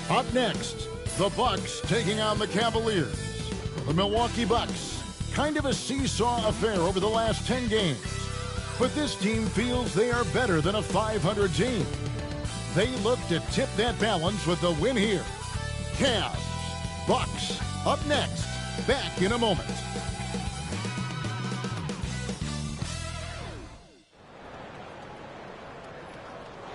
Up next, the Bucks taking on the Cavaliers. The Milwaukee Bucks, kind of a seesaw affair over the last 10 games. But this team feels they are better than a 500 team. They look to tip that balance with the win here. Cavs, Bucks, up next. Back in a moment.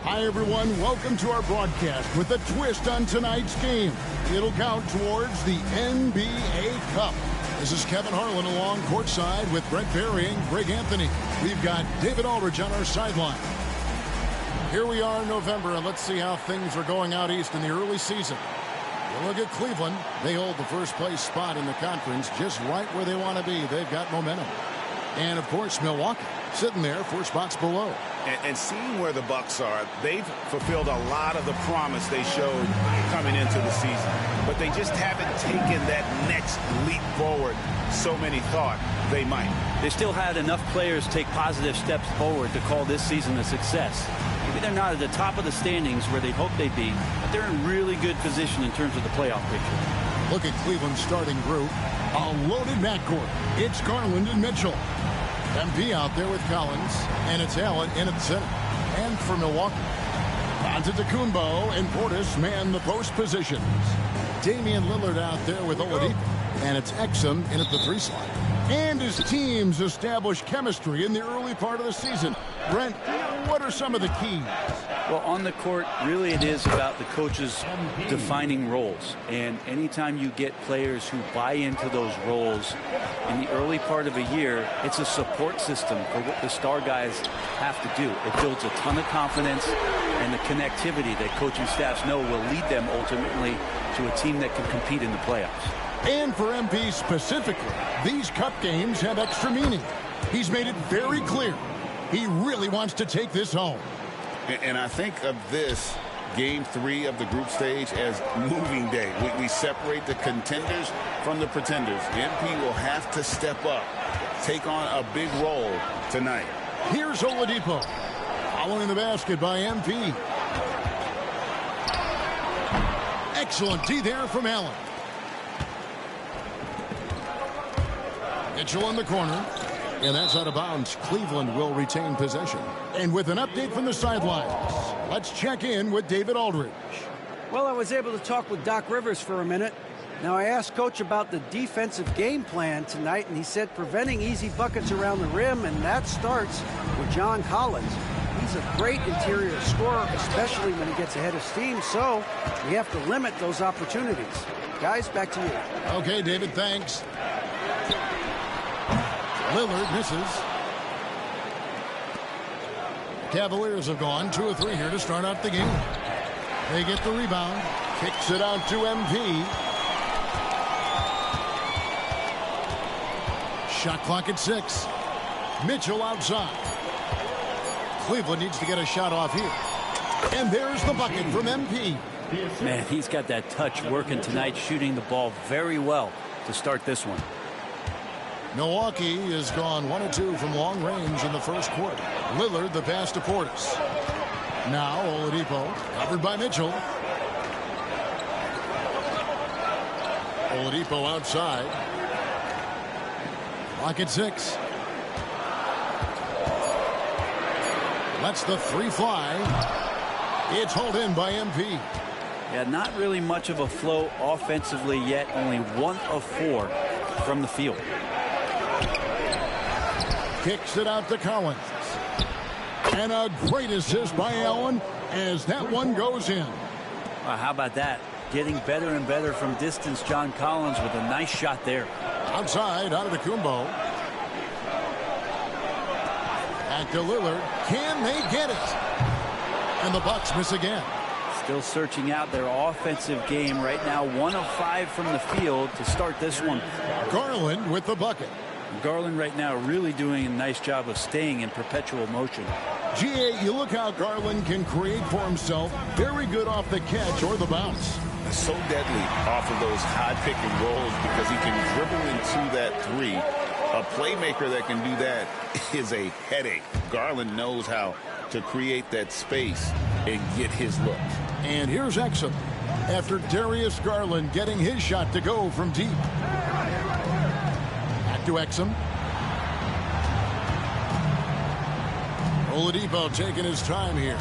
Hi, everyone. Welcome to our broadcast with a twist on tonight's game. It'll count towards the NBA Cup. This is Kevin Harlan along courtside with Brent Barry and Greg Anthony. We've got David Aldridge on our sideline. Here we are in November, and let's see how things are going out east in the early season. You look at Cleveland. They hold the first place spot in the conference just right where they want to be. They've got momentum. And, of course, Milwaukee sitting there 4 spots below. And seeing where the Bucks are, they've fulfilled a lot of the promise they showed coming into the season. But they just haven't taken that next leap forward so many thought they might. They still had enough players take positive steps forward to call this season a success. Maybe they're not at the top of the standings where they hope they'd be, but they're in really good position in terms of the playoff picture. Look at Cleveland's starting group. A loaded backcourt. It's Garland and Mitchell. MP out there with Collins. And it's Allen in at the center. And for Milwaukee, Antetokounmpo and Portis man the post positions. Damian Lillard out there with Oladipo. And it's Exum in at the 3 slot. And his teams establish chemistry in the early part of the season. Brent, what are some of the keys? Well, on the court, really it is about the coaches defining roles. And anytime you get players who buy into those roles in the early part of a year, it's a support system for what the star guys have to do. It builds a ton of confidence and the connectivity that coaching staffs know will lead them ultimately to a team that can compete in the playoffs. And for MP specifically, these cup games have extra meaning. He's made it very clear he really wants to take this home. And I think of this game 3 of the group stage as moving day. We separate the contenders from the pretenders. MP will have to step up, take on a big role tonight. Here's Oladipo. Following the basket by MP. Excellent D there from Allen. Mitchell in the corner. And that's out of bounds. Cleveland will retain possession. And with an update from the sidelines, let's check in with David Aldridge. Well, I was able to talk with Doc Rivers for a minute. Now, I asked Coach about the defensive game plan tonight, and he said preventing easy buckets around the rim, and that starts with John Collins. He's a great interior scorer, especially when he gets ahead of steam, so we have to limit those opportunities. Guys, back to you. Okay, David, thanks. Lillard misses. Cavaliers have gone 2 of 3 here to start out the game. They get the rebound. Kicks it out to MP. Shot clock at 6. Mitchell outside. Cleveland needs to get a shot off here. And there's the bucket from MP. Man, he's got that touch working tonight, shooting the ball very well to start this one. Milwaukee has gone 1 of 2 from long range in the first quarter. Lillard the pass to Portis. Now Oladipo covered by Mitchell. Oladipo outside. Clock at 6. Lets the 3 fly. It's hauled in by MP. Yeah, not really much of a flow offensively yet. Only 1 of 4 from the field. Kicks it out to Collins. And a great assist by Allen as that one goes in. How about that? Getting better and better from distance, John Collins, with a nice shot there. Outside, Antetokounmpo. Back to Lillard. Can they get it? And the Bucks miss again. Still searching out their offensive game right now. 1 of 5 from the field to start this one. Garland with the bucket. Garland right now really doing a nice job of staying in perpetual motion. GA, you look how Garland can create for himself. Very good off the catch or the bounce. So deadly off of those high pick and rolls because he can dribble into that 3. A playmaker that can do that is a headache. Garland knows how to create that space and get his look. And here's Exum after Darius Garland getting his shot to go from deep. Back to Exum. Oladipo taking his time here.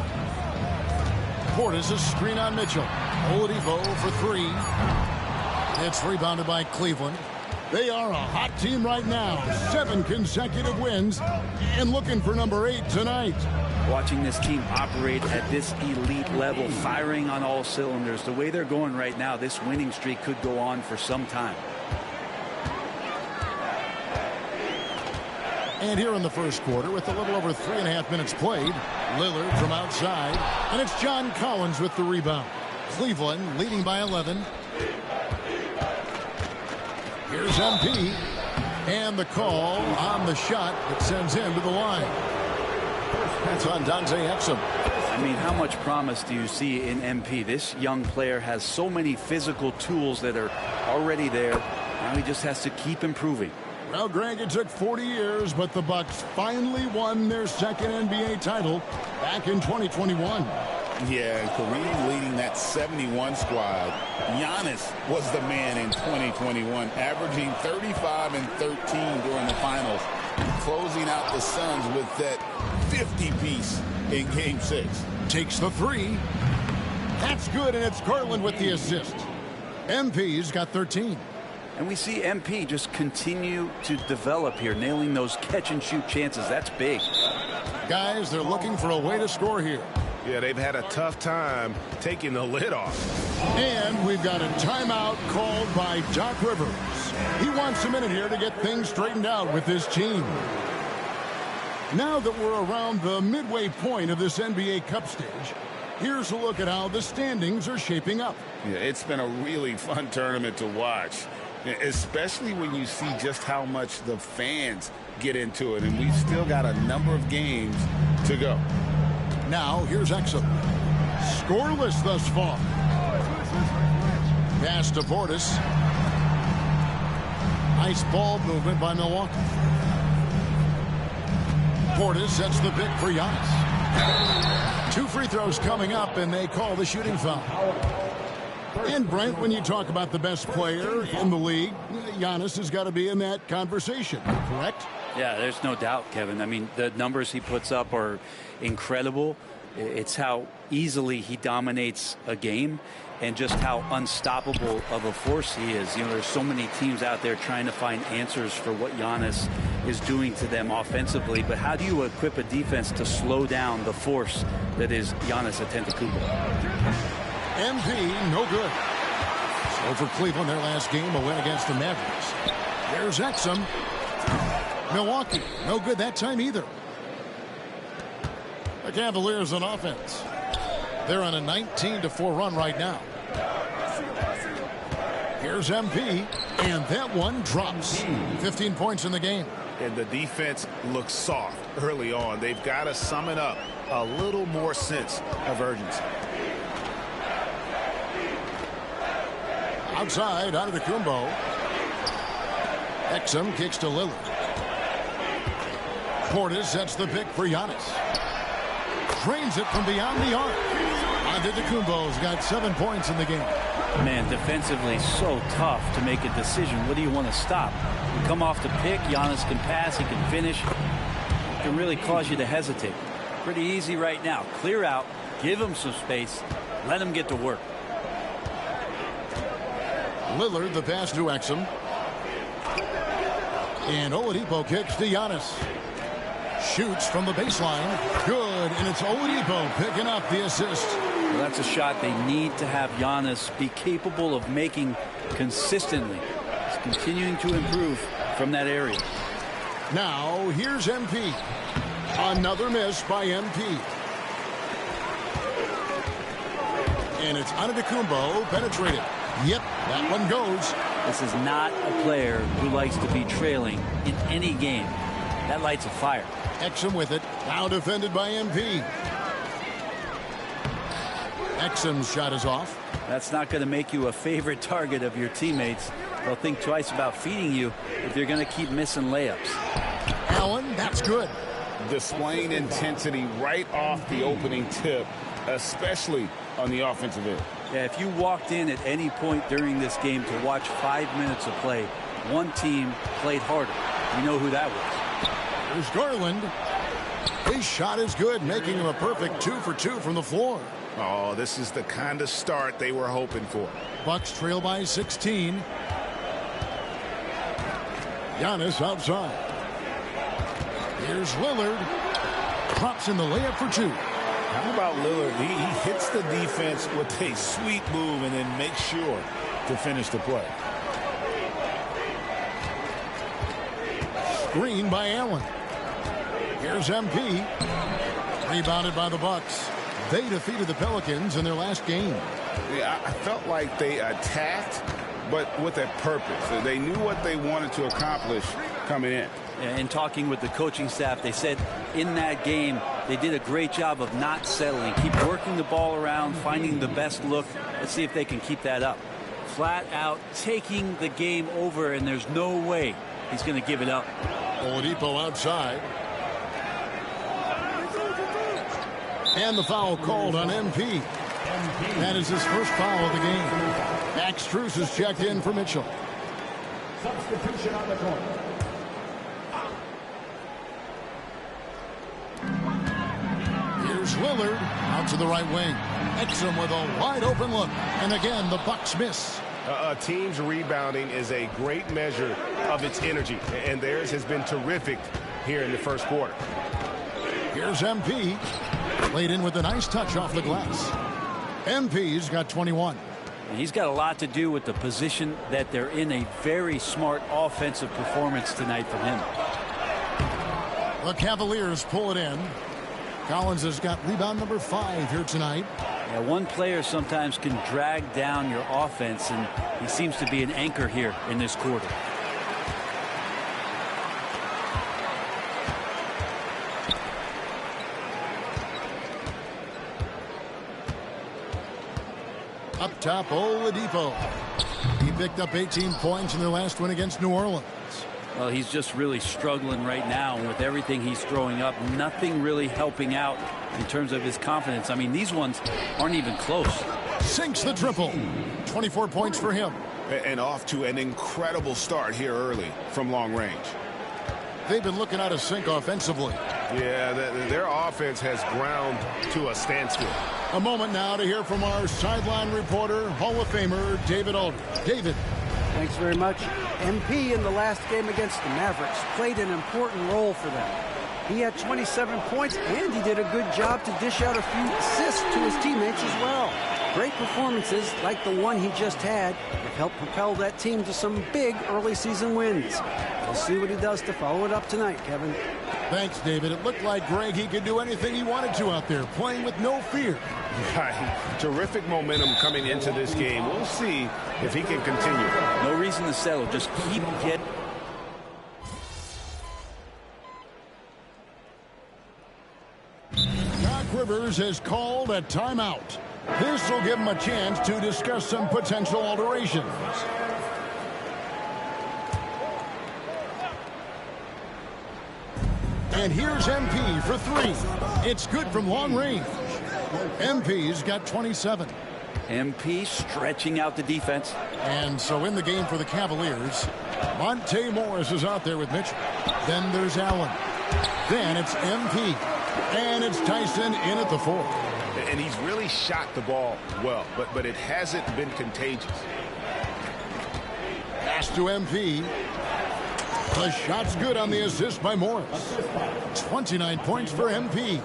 Portis is screen on Mitchell. Oladipo for 3. It's rebounded by Cleveland. They are a hot team right now. 7 consecutive wins and looking for number 8 tonight. Watching this team operate at this elite level, firing on all cylinders. The way they're going right now, this winning streak could go on for some time. And here in the first quarter, with a little over 3.5 minutes played, Lillard from outside, and it's John Collins with the rebound. Cleveland leading by 11. Here's MP, and the call on the shot that sends him to the line. That's on Dante Exum. I mean, how much promise do you see in MP? This young player has so many physical tools that are already there. Now he just has to keep improving. Well, Greg, it took 40 years, but the Bucks finally won their second NBA title back in 2021. Yeah, Kareem leading that 71 squad. Giannis was the man in 2021, averaging 35 and 13 during the finals, closing out the Suns with that 50-piece in Game 6. Takes the three. That's good, and it's Garland with the assist. MP's got 13. And we see MP just continue to develop here, nailing those catch-and-shoot chances. That's big. Guys, they're looking for a way to score here. Yeah, they've had a tough time taking the lid off. And we've got a timeout called by Doc Rivers. He wants a minute here to get things straightened out with his team. Now that we're around the midway point of this NBA Cup stage, here's a look at how the standings are shaping up. Yeah, it's been a really fun tournament to watch, especially when you see just how much the fans get into it. And we've still got a number of games to go. Now, here's Exum. Scoreless thus far. Pass to Portis. Nice ball movement by Milwaukee. Portis sets the pick for Giannis. 2 free throws coming up, and they call the shooting foul. And, Brent, when you talk about the best player in the league, Giannis has got to be in that conversation, correct? Yeah, there's no doubt, Kevin. I mean, the numbers he puts up are incredible. It's how easily he dominates a game and just how unstoppable of a force he is. You know, there's so many teams out there trying to find answers for what Giannis is doing to them offensively. But how do you equip a defense to slow down the force that is Giannis Antetokounmpo? MP, no good. So for Cleveland, their last game, a win against the Mavericks. There's Exum. Milwaukee, no good that time either. The Cavaliers on offense. They're on a 19-4 run right now. Here's MP, and that one drops. 15 points in the game. And the defense looks soft early on. They've got to sum it up a little more sense of urgency. Outside, out of the Kumbo. Exum kicks to Lillard. Portis sets the pick for Giannis. Drains it from beyond the arc. Antetokounmpo's got 7 points in the game. Man, defensively so tough to make a decision. What do you want to stop? You come off the pick, Giannis can pass, he can finish. It can really cause you to hesitate. Pretty easy right now. Clear out, give him some space, let him get to work. Lillard, the pass to Exum. And Oladipo kicks to Giannis. Shoots from the baseline. Good, and it's Oladipo picking up the assist. Well, that's a shot they need to have Giannis be capable of making consistently. He's continuing to improve from that area. Now, here's MP. Another miss by MP. And it's Antetokounmpo penetrated. Yep, that one goes. This is not a player who likes to be trailing in any game. That lights a fire. Exum with it. Now defended by MP. Exum's shot is off. That's not going to make you a favorite target of your teammates. They'll think twice about feeding you if you're going to keep missing layups. Allen, that's good. Displaying intensity right off the opening tip, especially on the offensive end. Yeah, if you walked in at any point during this game to watch 5 minutes of play, one team played harder. You know who that was. There's Garland. His shot is good, making him a perfect 2 for 2 from the floor. Oh, this is the kind of start they were hoping for. Bucks trail by 16. Giannis outside. Here's Lillard. Drops in the layup for 2. How about Lillard? He hits the defense with a sweet move and then makes sure to finish the play. Screen by Allen. Here's MP. Rebounded by the Bucks. They defeated the Pelicans in their last game. Yeah, I felt like they attacked, but with a purpose. They knew what they wanted to accomplish coming in. In talking with the coaching staff, they said in that game they did a great job of not settling. Keep working the ball around, finding the best look. Let's see if they can keep that up. Flat out taking the game over, and there's no way he's going to give it up. Oladipo outside. And the foul called on MP. That is his first foul of the game. Max Strus is checked in for Mitchell. Substitution on the court. Here's Lillard out to the right wing. Exum with a wide open look. And again, the Bucks miss. A team's rebounding is a great measure of its energy, and theirs has been terrific here in the first quarter. Here's MP. Laid in with a nice touch off the glass. MP's got 21. He's got a lot to do with the position that they're in. A very smart offensive performance tonight from him. The Cavaliers pull it in. Collins has got rebound number 5 here tonight. Yeah, one player sometimes can drag down your offense, and he seems to be an anchor here in this quarter. Up top, Oladipo. He picked up 18 points in their last win against New Orleans. Well, he's just really struggling right now, and with everything he's throwing up, nothing really helping out in terms of his confidence. I mean, these ones aren't even close. Sinks the triple. 24 points for him. And off to an incredible start here early from long range. They've been looking out of sync offensively. Yeah, their offense has ground to a standstill. A moment now to hear from our sideline reporter, Hall of Famer David Aldridge. David. Thanks very much. MP in the last game against the Mavericks played an important role for them. He had 27 points, and he did a good job to dish out a few assists to his teammates as well. Great performances like the one he just had have helped propel that team to some big early season wins. We'll see what he does to follow it up tonight, Kevin. Thanks, David. It looked like Greg, he could do anything he wanted to out there, playing with no fear. Right. Terrific momentum coming into this game. We'll see if he can continue. No reason to settle. Just keep getting. Doc Rivers has called a timeout. This will give him a chance to discuss some potential alterations. And here's MP for 3. It's good from long range. MP's got 27. MP stretching out the defense. And so in the game for the Cavaliers, Monte Morris is out there with Mitchell. Then there's Allen. Then it's MP. And it's Tyson in at the 4. And he's really shot the ball well, but it hasn't been contagious. Pass to MP. The shot's good on the assist by Morris. 29 points for MP.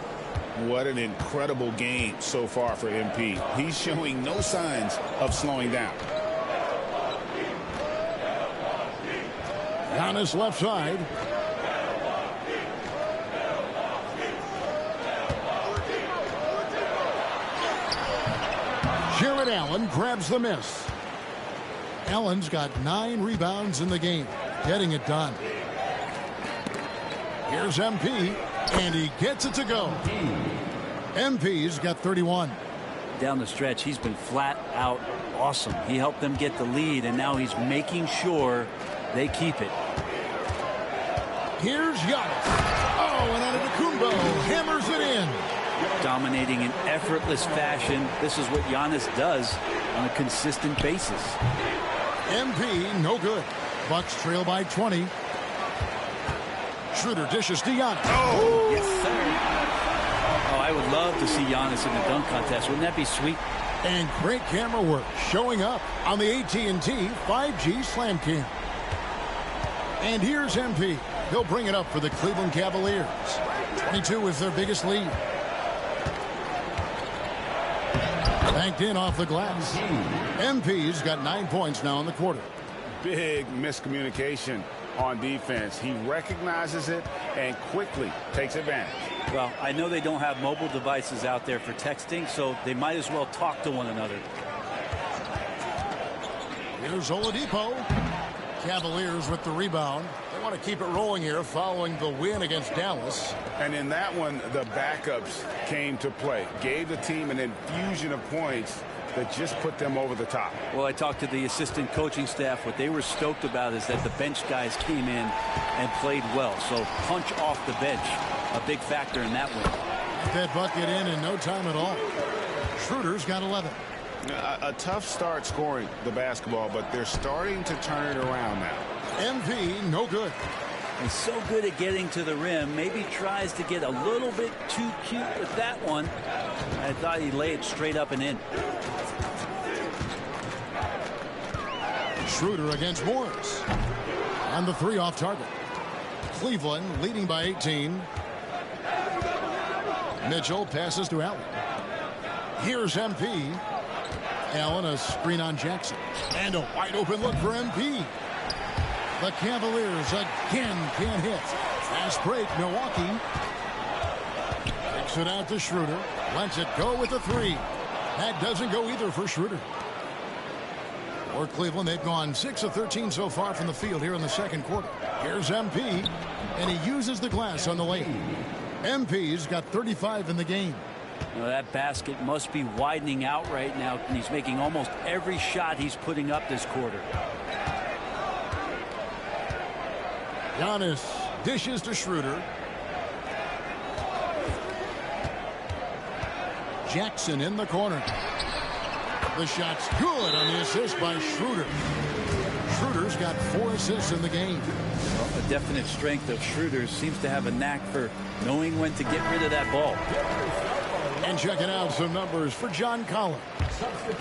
What an incredible game so far for MP. He's showing no signs of slowing down. Giannis left side. Jared Allen grabs the miss. Allen's got 9 rebounds in the game, getting it done. Here's MP, and he gets it to go. MP's got 31. Down the stretch, he's been flat out awesome. He helped them get the lead, and now he's making sure they keep it. Here's Giannis. Oh, and Antetokounmpo hammers it in. Dominating in effortless fashion. This is what Giannis does on a consistent basis. MP, no good. Bucks trail by 20. Schroeder dishes to Giannis. Oh, yes, sir. Oh, I would love to see Giannis in the dunk contest. Wouldn't that be sweet? And great camera work showing up on the AT&T 5G Slam Cam. And here's MP. He'll bring it up for the Cleveland Cavaliers. 22 is their biggest lead. Banked in off the glass. MP's got 9 points now in the quarter. Big miscommunication on defense. He recognizes it and quickly takes advantage. Well, I know they don't have mobile devices out there for texting, so they might as well talk to one another. Here's Oladipo. Cavaliers with the rebound. They want to keep it rolling here following the win against Dallas. And in that one, the backups came to play. Gave the team an infusion of points that just put them over the top. Well, I talked to the assistant coaching staff. What they were stoked about is that the bench guys came in and played well. So punch off the bench, a big factor in that win. That bucket in no time at all. Schroeder's got 11. A tough start scoring the basketball, but they're starting to turn it around now. MP, no good. He's so good at getting to the rim. Maybe tries to get a little bit too cute with that one. I thought he'd lay it straight up and in. Schroeder against Morris. And the 3 off target. Cleveland leading by 18. Mitchell passes to Allen. Here's MP. Allen, a screen on Jackson. And a wide open look for MP. The Cavaliers again can't hit. Fast break, Milwaukee. Kicks it out to Schroeder. Lets it go with the 3. That doesn't go either for Schroeder. For Cleveland, they've gone 6 of 13 so far from the field here in the second quarter. Here's MP, and he uses the glass on the lane. MP's got 35 in the game. Well, that basket must be widening out right now, and he's making almost every shot he's putting up this quarter. Giannis dishes to Schroeder. Jackson in the corner. The shot's good on the assist by Schroeder. Schroeder's got 4 assists in the game. Well, a definite strength of Schroeder. Seems to have a knack for knowing when to get rid of that ball. And checking out some numbers for John Collins.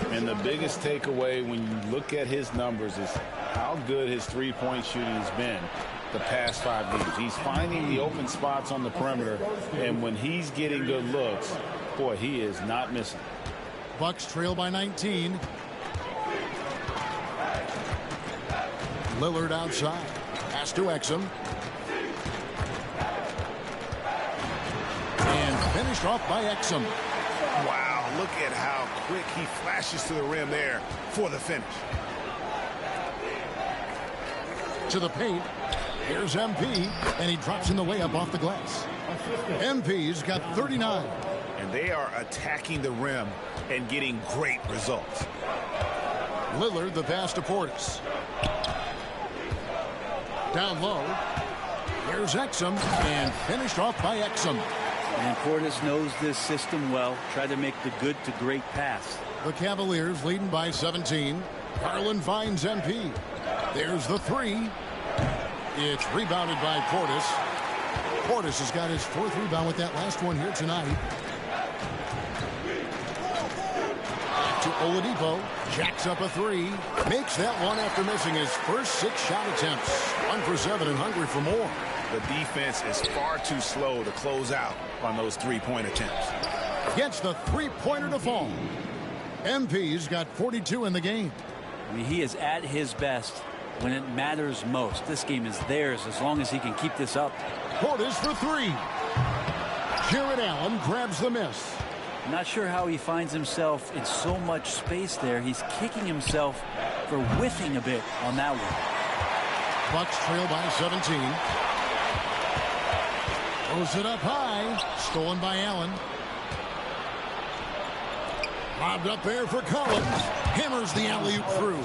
And the biggest takeaway when you look at his numbers is how good his three-point shooting has been the past 5 games. He's finding the open spots on the perimeter, and when he's getting good looks, boy, he is not missing. Bucks trail by 19. Lillard outside. Pass to Exum. And finished off by Exum. Wow, look at how quick he flashes to the rim there for the finish. To the paint. Here's MP, and he drops in the layup off the glass. MP's got 39. And they are attacking the rim and getting great results. Lillard, the pass to Portis. Down low. Here's Exum, and finished off by Exum. And Portis knows this system well. Try to make the good to great pass. The Cavaliers leading by 17. Garland finds MP. There's the 3. It's rebounded by Portis. Portis has got his 4th rebound with that last one here tonight. Back to Oladipo. Jacks up a 3. Makes that one after missing his first 6 shot attempts. 1 for 7 and hungry for more. The defense is far too slow to close out on those three-point attempts. Gets the three-pointer to fall. MP's got 42 in the game. I mean, he is at his best when it matters most. This game is theirs as long as he can keep this up. Portis for 3. Jared Allen grabs the miss. I'm not sure how he finds himself in so much space there. He's kicking himself for whiffing a bit on that one. Bucks trail by 17. Throws it up high. Stolen by Allen. Lobbed up there for Collins. Hammers the alley-oop through.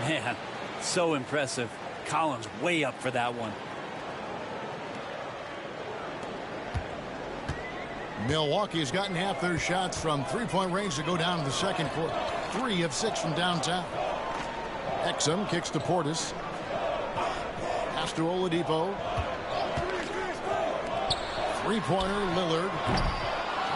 Man, so impressive. Collins way up for that one. Milwaukee's gotten half their shots from three-point range to go down in the second quarter. 3 of 6 from downtown. Exum kicks to Portis. Pass to Oladipo. Three-pointer, Lillard.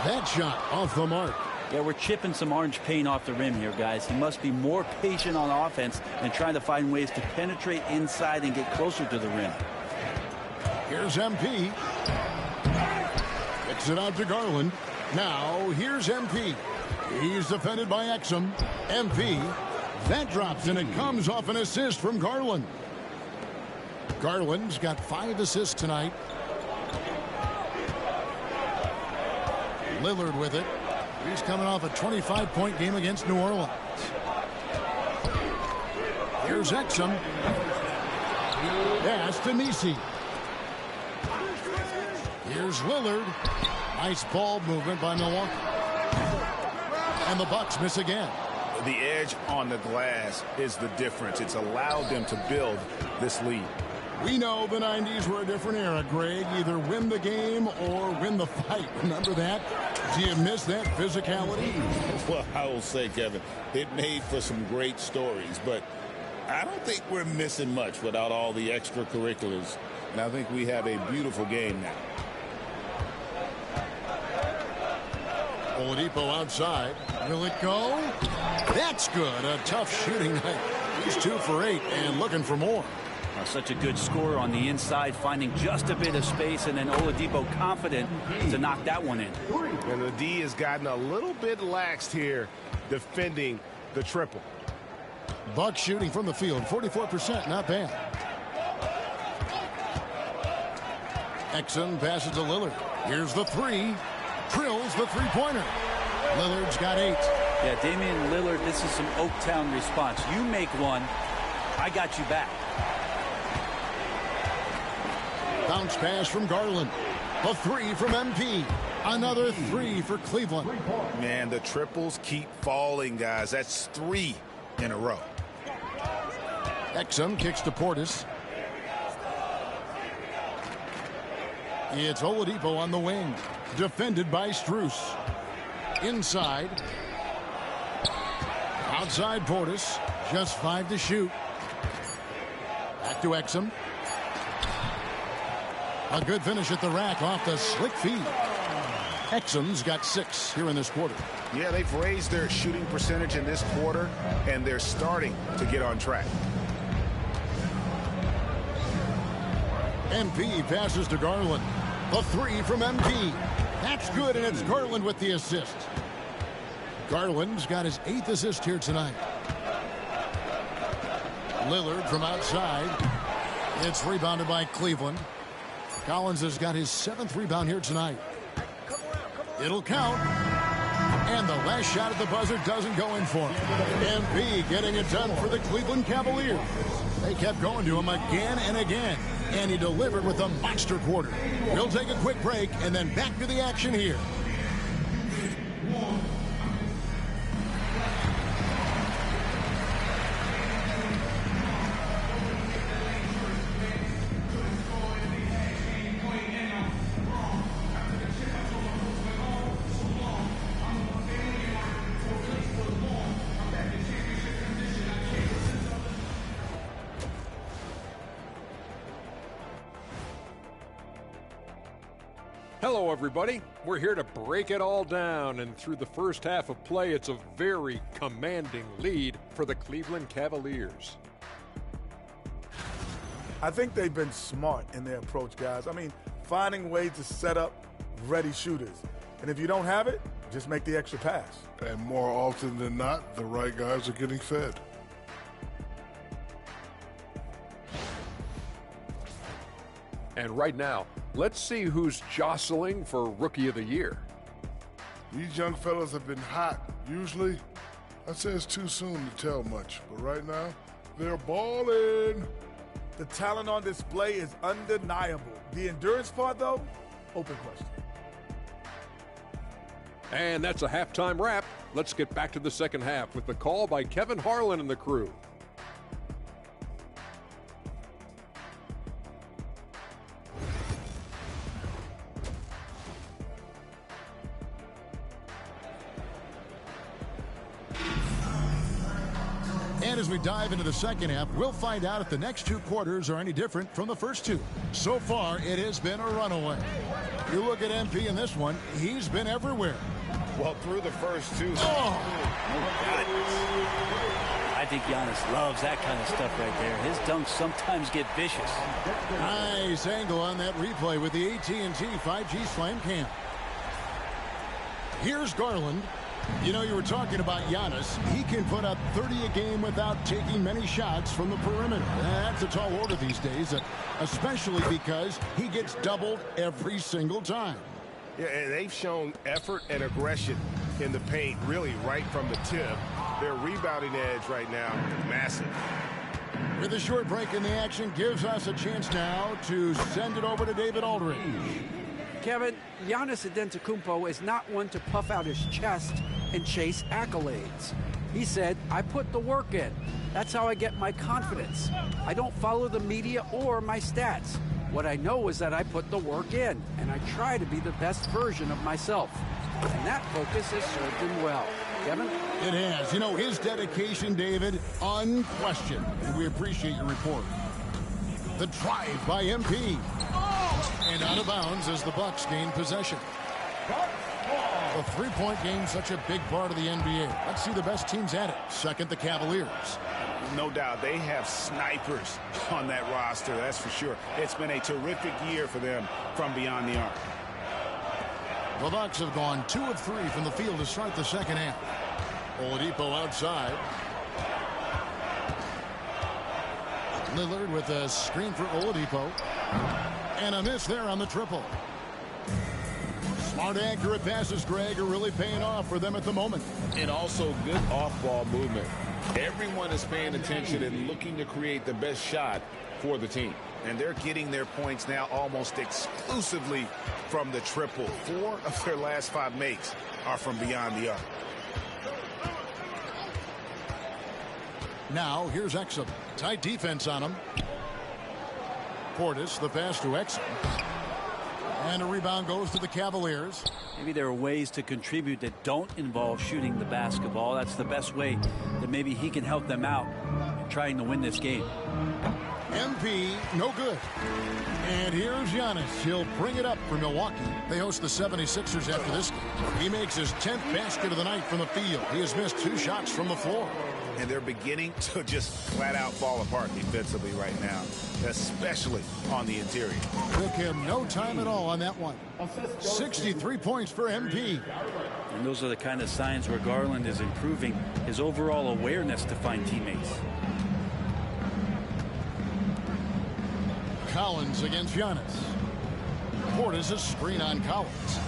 That shot off the mark. Yeah, we're chipping some orange paint off the rim here, guys. He must be more patient on offense and trying to find ways to penetrate inside and get closer to the rim. Here's MP. Kicks it out to Garland. Now, here's MP. He's defended by Exum. MP. That drops, and it comes off an assist from Garland. Garland's got 5 assists tonight. Lillard with it. He's coming off a 25-point game against New Orleans. Here's Exum. Pass to Nisi. Here's Lillard. Nice ball movement by Milwaukee. And the Bucks miss again. The edge on the glass is the difference. It's allowed them to build this lead. We know the 90s were a different era, Greg. Either win the game or win the fight. Remember that? Do you miss that physicality? Well, I will say, Kevin, it made for some great stories, but I don't think we're missing much without all the extracurriculars. And I think we have a beautiful game now. Oladipo outside. Will it go? That's good. A tough shooting night. He's 2 for 8 and looking for more. Such a good scorer on the inside, finding just a bit of space, and then Oladipo confident to knock that one in. And the D has gotten a little bit laxed here defending the triple. Bucks shooting from the field, 44%, not bad. Exum passes to Lillard. Here's the 3. Drills the three-pointer. Lillard's got 8. Yeah, Damian Lillard, this is some Oaktown response. You make one, I got you back. Bounce pass from Garland. A 3 from MP. Another 3 for Cleveland. Man, the triples keep falling, guys. That's 3 in a row. Exum kicks to Portis. It's Oladipo on the wing. Defended by Strus. Inside. Outside Portis. Just 5 to shoot. Back to Exum. A good finish at the rack off the slick feed. Exum's got 6 here in this quarter. Yeah, they've raised their shooting percentage in this quarter, and they're starting to get on track. MP passes to Garland. A 3 from MP. That's good, and it's Garland with the assist. Garland's got his 8th assist here tonight. Lillard from outside. It's rebounded by Cleveland. Collins has got his 7th rebound here tonight. It'll count. And the last shot at the buzzer doesn't go in for him. MP getting it done for the Cleveland Cavaliers. They kept going to him again and again. And he delivered with a monster quarter. We'll take a quick break and then back to the action here. Hello, everybody. We're here to break it all down, and through the first half of play, it's a very commanding lead for the Cleveland Cavaliers. I think they've been smart in their approach, guys. I mean, finding ways to set up ready shooters. And if you don't have it, just make the extra pass. And more often than not, the right guys are getting fed. And right now, let's see who's jostling for Rookie of the Year. These young fellas have been hot. Usually, I'd say it's too soon to tell much. But right now, they're balling. The talent on display is undeniable. The endurance part, though, open question. And that's a halftime wrap. Let's get back to the second half with the call by Kevin Harlan and the crew. And as we dive into the second half, we'll find out if the next 2 quarters are any different from the first 2. So far, it has been a runaway. You look at MP in this one, he's been everywhere. Well, through the first 2. Oh! I think Giannis loves that kind of stuff right there. His dunks sometimes get vicious. Nice angle on that replay with the AT&T 5G Slam Cam. Here's Garland. You know, you were talking about Giannis. He can put up 30 a game without taking many shots from the perimeter. That's a tall order these days, especially because he gets doubled every single time. Yeah, and they've shown effort and aggression in the paint, really right from the tip. Their rebounding edge right now, massive. With a short break in the action, gives us a chance now to send it over to David Aldridge. Kevin, Giannis Antetokounmpo is not one to puff out his chest and chase accolades. He said, "I put the work in. That's how I get my confidence. I don't follow the media or my stats. What I know is that I put the work in, and I try to be the best version of myself." And that focus has served him well. Kevin? It has. You know, his dedication, David, unquestioned. And we appreciate your report. The drive by MP. And out of bounds as the Bucks gain possession. The three-point game, such a big part of the NBA. Let's see the best teams at it. Second, the Cavaliers. No doubt, they have snipers on that roster, that's for sure. It's been a terrific year for them from beyond the arc. The Bucks have gone 2 of 3 from the field to start the second half. Oladipo outside. Lillard with a screen for Oladipo. And a miss there on the triple. Smart, accurate passes, Greg, are really paying off for them at the moment. And also good off-ball movement. Everyone is paying attention and looking to create the best shot for the team. And they're getting their points now almost exclusively from the triple. 4 of their last 5 makes are from beyond the arc. Now, here's Exum. Tight defense on him. Portis, the pass to Exum. And a rebound goes to the Cavaliers. Maybe there are ways to contribute that don't involve shooting the basketball. That's the best way that maybe he can help them out in trying to win this game. MP, no good. And here's Giannis. He'll bring it up for Milwaukee. They host the 76ers after this game. He makes his 10th basket of the night from the field. He has missed 2 shots from the floor. And they're beginning to just flat out fall apart defensively right now, especially on the interior. Took him no time at all on that one. 63 points for MP. And those are the kind of signs where Garland is improving his overall awareness to find teammates. Collins against Giannis. Portis a screen on Collins.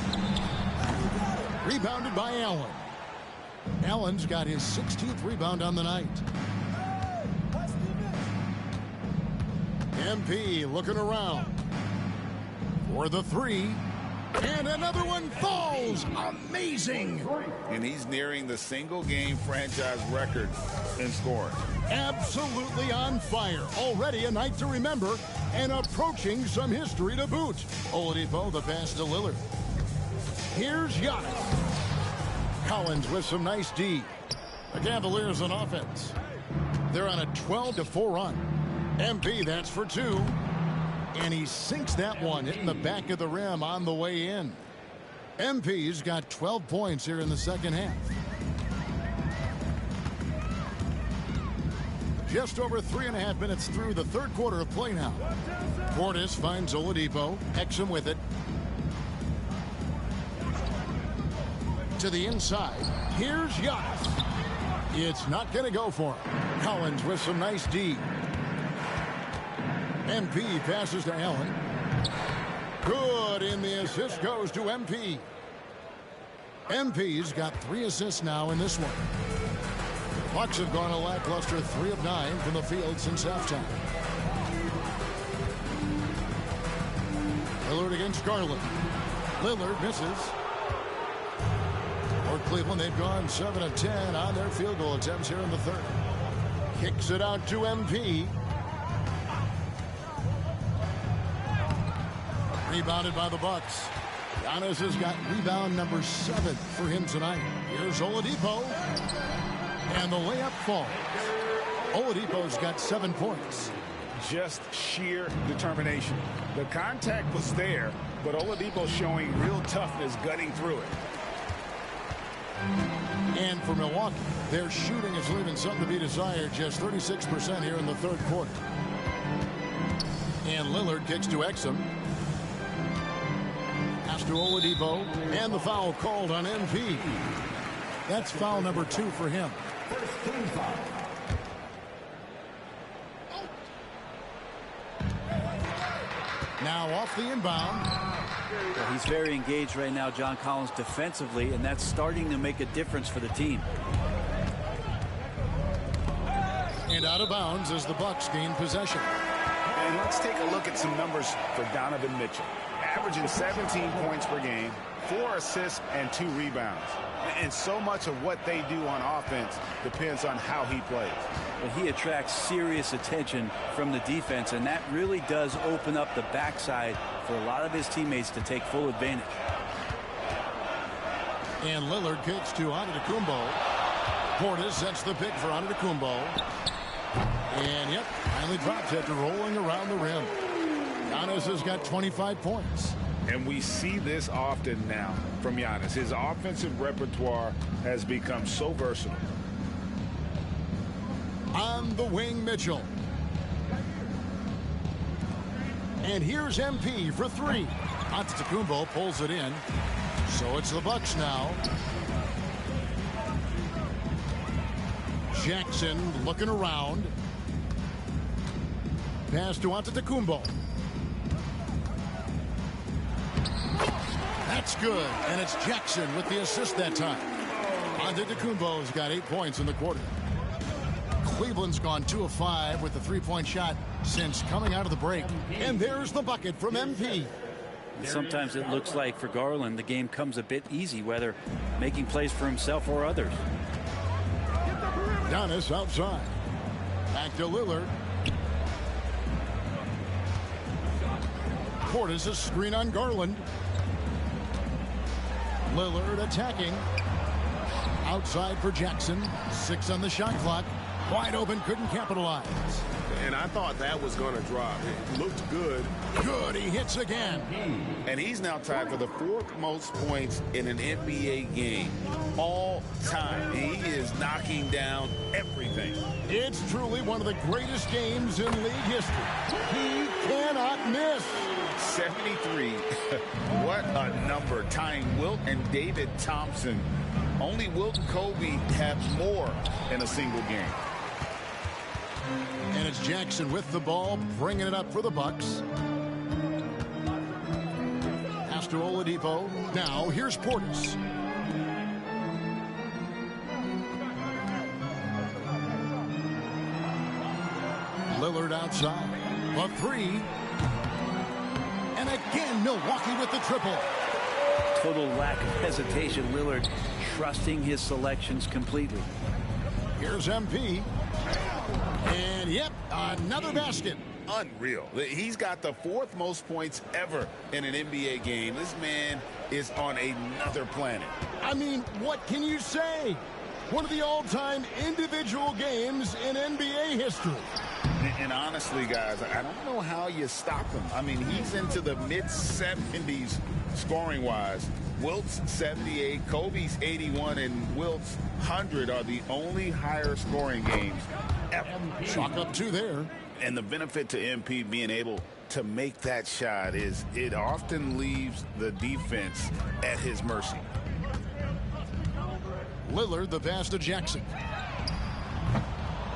Rebounded by Allen. Allen's got his 16th rebound on the night. MP looking around for the 3. And another one falls. Amazing. And he's nearing the single-game franchise record in scoring. Absolutely on fire. Already a night to remember and approaching some history to boot. Oladipo, the pass to Lillard. Here's Giannis. Collins with some nice D. The Cavaliers on offense. They're on a 12-4 run. MP, that's for 2. And he sinks that one, hitting the back of the rim on the way in. MP's got 12 points here in the second half. Just over 3.5 minutes through the third quarter of play now. Portis finds Oladipo. Exum with it. To the inside. Here's Giannis. It's not going to go for him. Collins with some nice D. MP passes to Allen. Good, and the assist goes to MP. MP's got 3 assists now in this one. Bucks have gone a lackluster 3 of 9 from the field since halftime. Lillard against Garland. Lillard misses. For Cleveland, they've gone 7 of 10 on their field goal attempts here in the third. Kicks it out to MP. Rebounded by the Bucks. Giannis has got rebound number 7 for him tonight. Here's Oladipo. And the layup falls. Oladipo's got 7 points. Just sheer determination. The contact was there, but Oladipo showing real toughness gutting through it. And for Milwaukee, their shooting is leaving something to be desired. Just 36% here in the third quarter. And Lillard kicks to Exum. Pass to Oladipo. And the foul called on MP. That's foul number 2 for him. Now off the inbound. Well, he's very engaged right now, John Collins, defensively, and that's starting to make a difference for the team. And out of bounds as the Bucks gain possession. And let's take a look at some numbers for Donovan Mitchell. averaging 17 points per game, 4 assists, and 2 rebounds. And so much of what they do on offense depends on how he plays. Well, he attracts serious attention from the defense, and that really does open up the backside for a lot of his teammates to take full advantage. And Lillard kicks to Antetokounmpo. Portis sets the pick for Antetokounmpo. And, yep, finally drops it, rolling around the rim. Giannis has got 25 points. And we see this often now from Giannis. His offensive repertoire has become so versatile. On the wing, Mitchell. And here's MP for 3. Antetokounmpo pulls it in. So it's the Bucks now. Jackson looking around. Pass to Antetokounmpo. That's good, and it's Jackson with the assist that time. Antetokounmpo's got 8 points in the quarter. Cleveland's gone 2 of 5 with the three-point shot since coming out of the break. And there's the bucket from MP. Sometimes it looks like for Garland the game comes a bit easy, whether making plays for himself or others. Giannis outside. Back to Lillard. Portis a screen on Garland. Lillard attacking. Outside for Jackson. 6 on the shot clock. Wide open, couldn't capitalize. And I thought that was going to drop. It looked good. Good, he hits again. And he's now tied for the 4th most points in an NBA game all time. He is knocking down everything. It's truly one of the greatest games in league history. He cannot miss. 73. What a number. Tying Wilt and David Thompson. Only Wilt and Kobe have more in a single game. And it's Jackson with the ball, bringing it up for the Bucks. Pass to Oladipo. Now here's Portis. Lillard outside. A 3. And again, Milwaukee with the triple. Total lack of hesitation. Lillard trusting his selections completely. Here's MP. And, yep, another basket. Unreal. He's got the 4th most points ever in an NBA game. This man is on another planet. I mean, what can you say? One of the all-time individual games in NBA history. And honestly, guys, I don't know how you stop him. I mean, he's into the mid-70s scoring-wise. Wilt's 78, Kobe's 81, and Wilt's 100 are the only higher scoring games ever. Chalk up 2 there. And the benefit to MP being able to make that shot is it often leaves the defense at his mercy. Lillard, the pass to Jackson.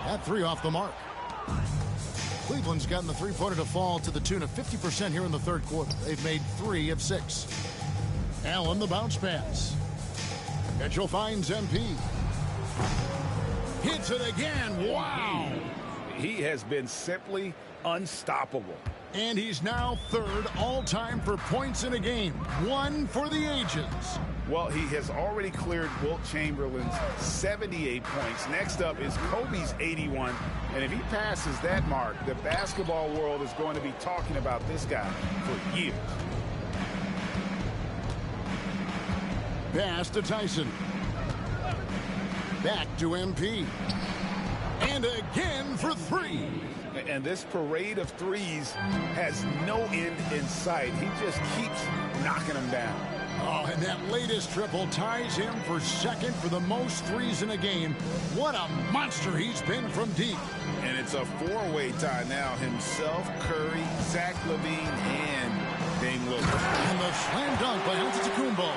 That 3 off the mark. Cleveland's gotten the three-pointer to fall to the tune of 50% here in the 3rd quarter. They've made 3 of 6. Allen, the bounce pass. Mitchell finds MP. Hits it again. Wow. He has been simply unstoppable. And he's now 3rd all-time for points in a game. 1 for the ages. Well, he has already cleared Wilt Chamberlain's 78 points. Next up is Kobe's 81. And if he passes that mark, the basketball world is going to be talking about this guy for years. Pass to Tyson. Back to MP. And again for 3. And this parade of threes has no end in sight. He just keeps knocking them down. Oh, and that latest triple ties him for 2nd for the most threes in a game. What a monster he's been from deep. And it's a 4-way tie now. Himself, Curry, Zach LaVine, and Dame Lillard. And the slam dunk by Antetokounmpo.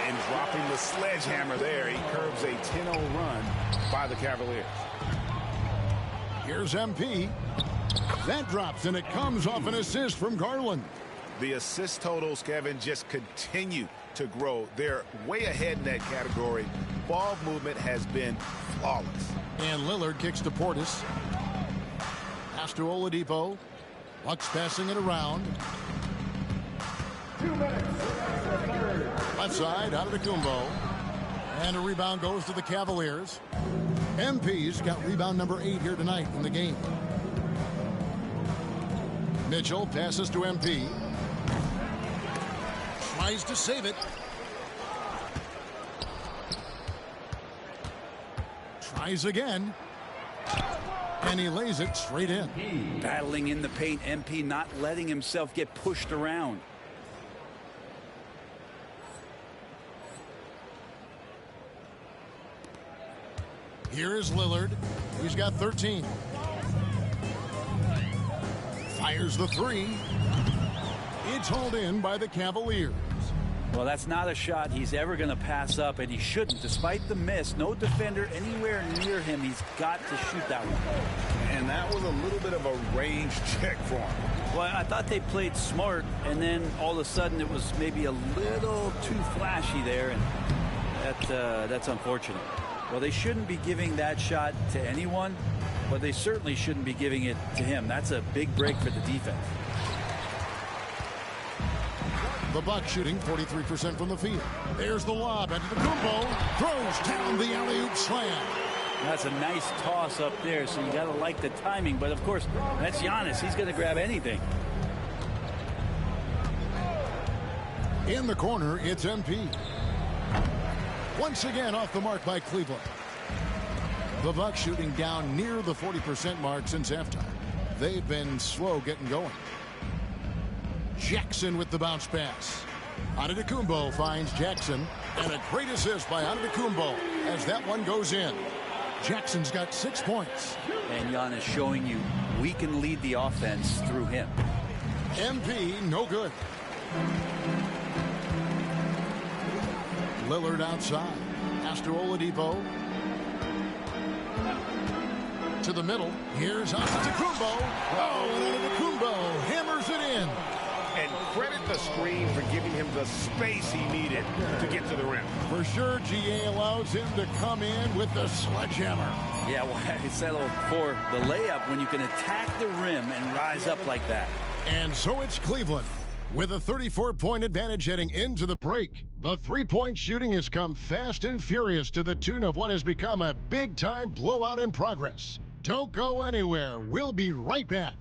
And dropping the sledgehammer there, he curbs a 10-0 run by the Cavaliers. Here's MP. That drops, and it comes off an assist from Garland. The assist totals, Kevin, just continue to grow. They're way ahead in that category. Ball movement has been flawless. And Lillard kicks to Portis. Pass to Oladipo. Bucks passing it around. 2 minutes. Left side, out of the Kumbo. And a rebound goes to the Cavaliers. MP's got rebound number 8 here tonight in the game. Mitchell passes to MP. Tries to save it. Tries again. And he lays it straight in. Battling in the paint, MP not letting himself get pushed around. Here is Lillard. He's got 13. Fires the 3. It's hauled in by the Cavaliers. Well, that's not a shot he's ever going to pass up, and he shouldn't. Despite the miss, no defender anywhere near him. He's got to shoot that one. And that was a little bit of a range check for him. Well, I thought they played smart, and then all of a sudden it was maybe a little too flashy there, and that's unfortunate. Well, they shouldn't be giving that shot to anyone, but they certainly shouldn't be giving it to him. That's a big break for the defense. The Bucks shooting 43% from the field. There's the lob into the Kumbo. Throws down the alley-oop slam. That's a nice toss up there, so you got to like the timing. But, of course, that's Giannis. He's going to grab anything. In the corner, it's MP. Once again off the mark by Cleveland. The Bucks shooting down near the 40% mark since halftime. They've been slow getting going. Jackson with the bounce pass. Antetokounmpo finds Jackson. And a great assist by Antetokounmpo as that one goes in. Jackson's got 6 points. And Giannis showing you we can lead the offense through him. MP, no good. Lillard outside. Pass to Oladipo. To the middle. Here's Antetokounmpo. Oh, and Antetokounmpo hammers it in. And credit the screen for giving him the space he needed to get to the rim. For sure, GA allows him to come in with the sledgehammer. Yeah, well, he settled for the layup when you can attack the rim and rise up like that. And so it's Cleveland with a 34-point advantage heading into the break. The three-point shooting has come fast and furious to the tune of what has become a big-time blowout in progress. Don't go anywhere. We'll be right back.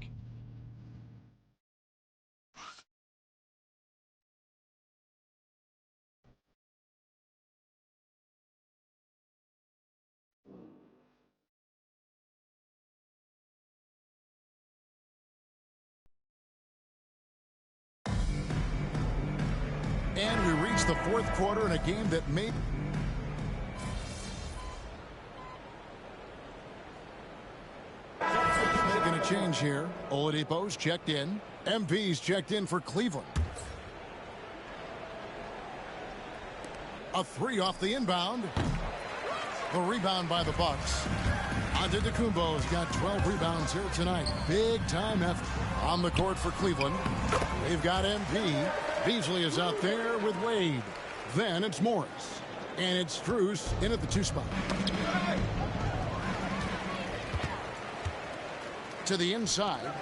And we reach the fourth quarter in a game that may... Making a change here. Oladipo's checked in. MP's checked in for Cleveland. A 3 off the inbound. The rebound by the Bucks. Antetokounmpo's got 12 rebounds here tonight. Big time effort on the court for Cleveland. They've got MP. Beasley is out there with Wade. Then it's Morris. And it's Strus in at the 2 spot. To the inside.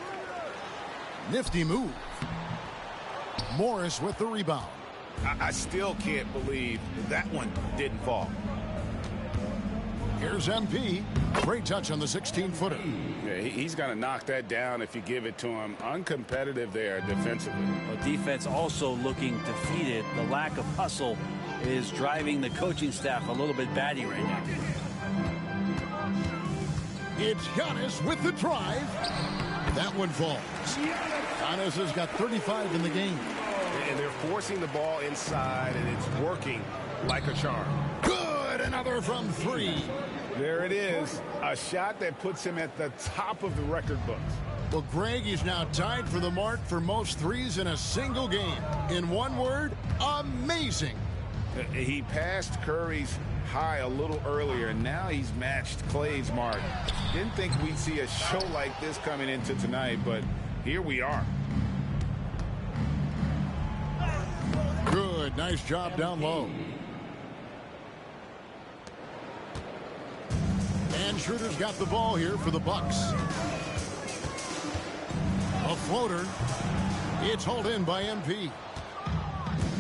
Nifty move. Morris with the rebound. I still can't believe that one didn't fall. Here's MP. Great touch on the 16-footer. Yeah, he's going to knock that down if you give it to him. Uncompetitive there defensively. Well, defense also looking defeated. The lack of hustle is driving the coaching staff a little bit batty right now. It's Giannis with the drive. That one falls. Giannis has got 35 in the game. And they're forcing the ball inside, and it's working like a charm. Good, another from 3. There it is. A shot that puts him at the top of the record books. Well, Greg is now tied for the mark for most threes in a single game. In one word, amazing. He passed Curry's high a little earlier, and now he's matched Clay's mark. Didn't think we'd see a show like this coming into tonight, but here we are. Good, nice job down low. And Schroeder's got the ball here for the Bucks. A floater. It's hauled in by MP.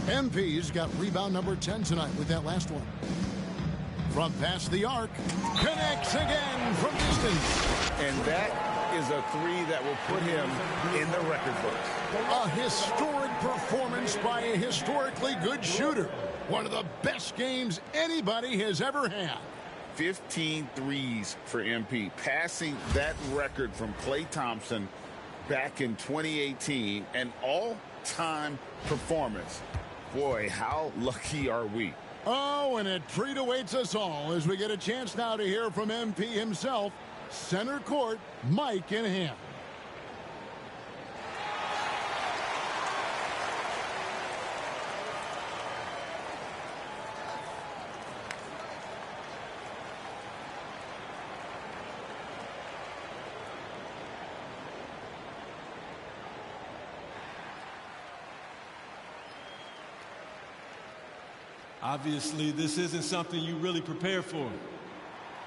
MP's got rebound number 10 tonight with that last one. From past the arc, connects again from distance. And that is a three that will put him in the record books. A historic performance by a historically good shooter. One of the best games anybody has ever had. 15 threes for MP, passing that record from Klay Thompson back in 2018, an all-time performance. Boy, how lucky are we? Oh, and a treat awaits us all as we get a chance now to hear from MP himself. Center court, mic in hand. Obviously, this isn't something you really prepare for.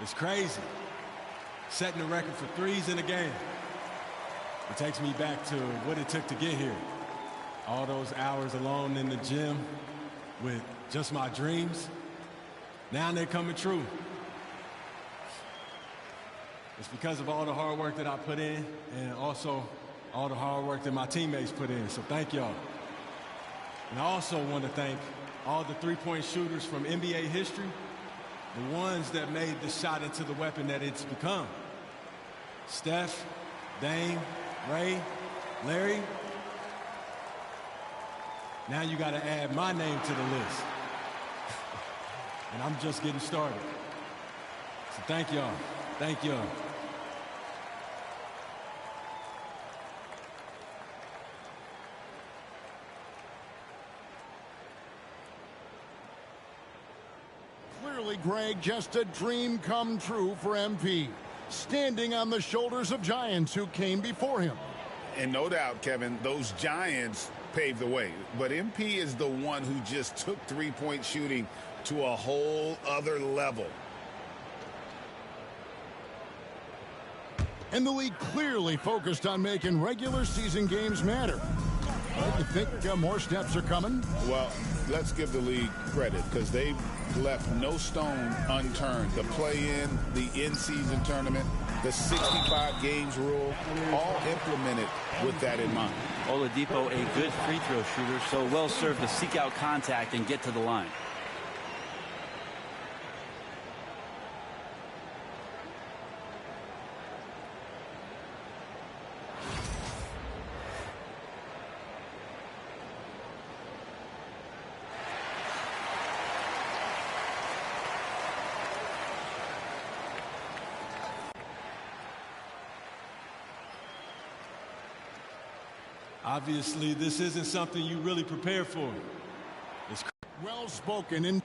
It's crazy. Setting the record for threes in a game. It takes me back to what it took to get here. All those hours alone in the gym with just my dreams. Now they're coming true. It's because of all the hard work that I put in and also all the hard work that my teammates put in. So thank y'all. And I also want to thank all the three-point shooters from NBA history, the ones that made the shot into the weapon that it's become. Steph, Dame, Ray, Larry. Now you got to add my name to the list. And I'm just getting started. So thank y'all. Thank y'all. Clearly, Greg, just a dream come true for MP. Standing on the shoulders of giants who came before him. And no doubt, Kevin, those giants paved the way. But MP is the one who just took three-point shooting to a whole other level. And the league clearly focused on making regular season games matter. You think more steps are coming? Well, let's give the league credit because they've left no stone unturned. The play-in, the in-season tournament, the 65 games rule, all implemented with that in mind. Oladipo, a good free throw shooter, so well served to seek out contact and get to the line. Obviously, this isn't something you really prepare for. It's well spoken. And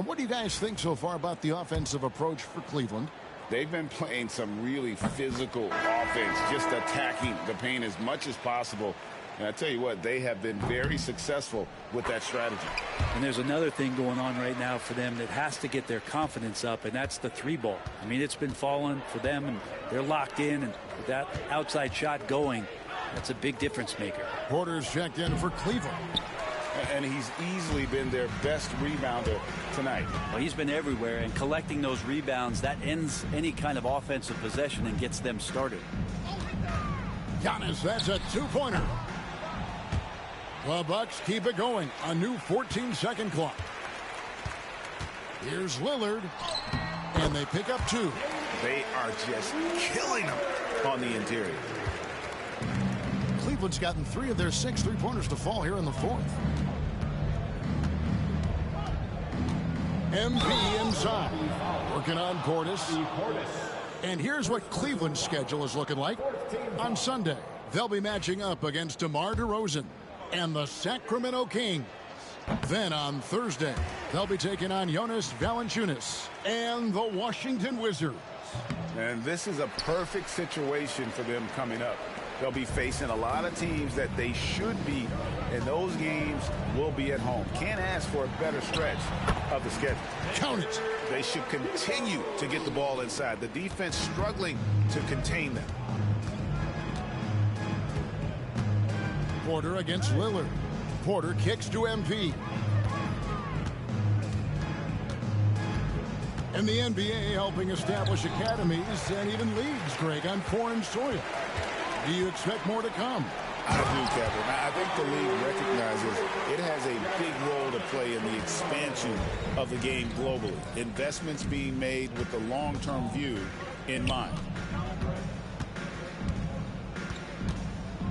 what do you guys think so far about the offensive approach for Cleveland? They've been playing some really physical offense, just attacking the paint as much as possible. And I tell you what, they have been very successful with that strategy. And there's another thing going on right now for them that has to get their confidence up, and that's the three ball. I mean, it's been falling for them, and they're locked in, and with that outside shot going, that's a big difference maker. Porter's checked in for Cleveland. And he's easily been their best rebounder tonight. Well, he's been everywhere, and collecting those rebounds, that ends any kind of offensive possession and gets them started. Giannis, that's a two-pointer. The Bucks keep it going. A new 14-second clock. Here's Lillard, and they pick up two. They are just killing them on the interior. Cleveland's gotten 3 of their 6 three-pointers to fall here in the fourth. MP inside, working on Portis. And here's what Cleveland's schedule is looking like. On Sunday, they'll be matching up against DeMar DeRozan and the Sacramento Kings. Then on Thursday, they'll be taking on Jonas Valanciunas and the Washington Wizards. And this is a perfect situation for them coming up. They'll be facing a lot of teams that they should beat, and those games will be at home. Can't ask for a better stretch of the schedule. Count it. They should continue to get the ball inside. The defense struggling to contain them. Porter against Lillard. Porter kicks to MP. In the NBA, helping establish academies and even leagues, Greg, on foreign soil. Do you expect more to come? I do, Kevin. I think the league recognizes it has a big role to play in the expansion of the game globally. Investments being made with the long-term view in mind.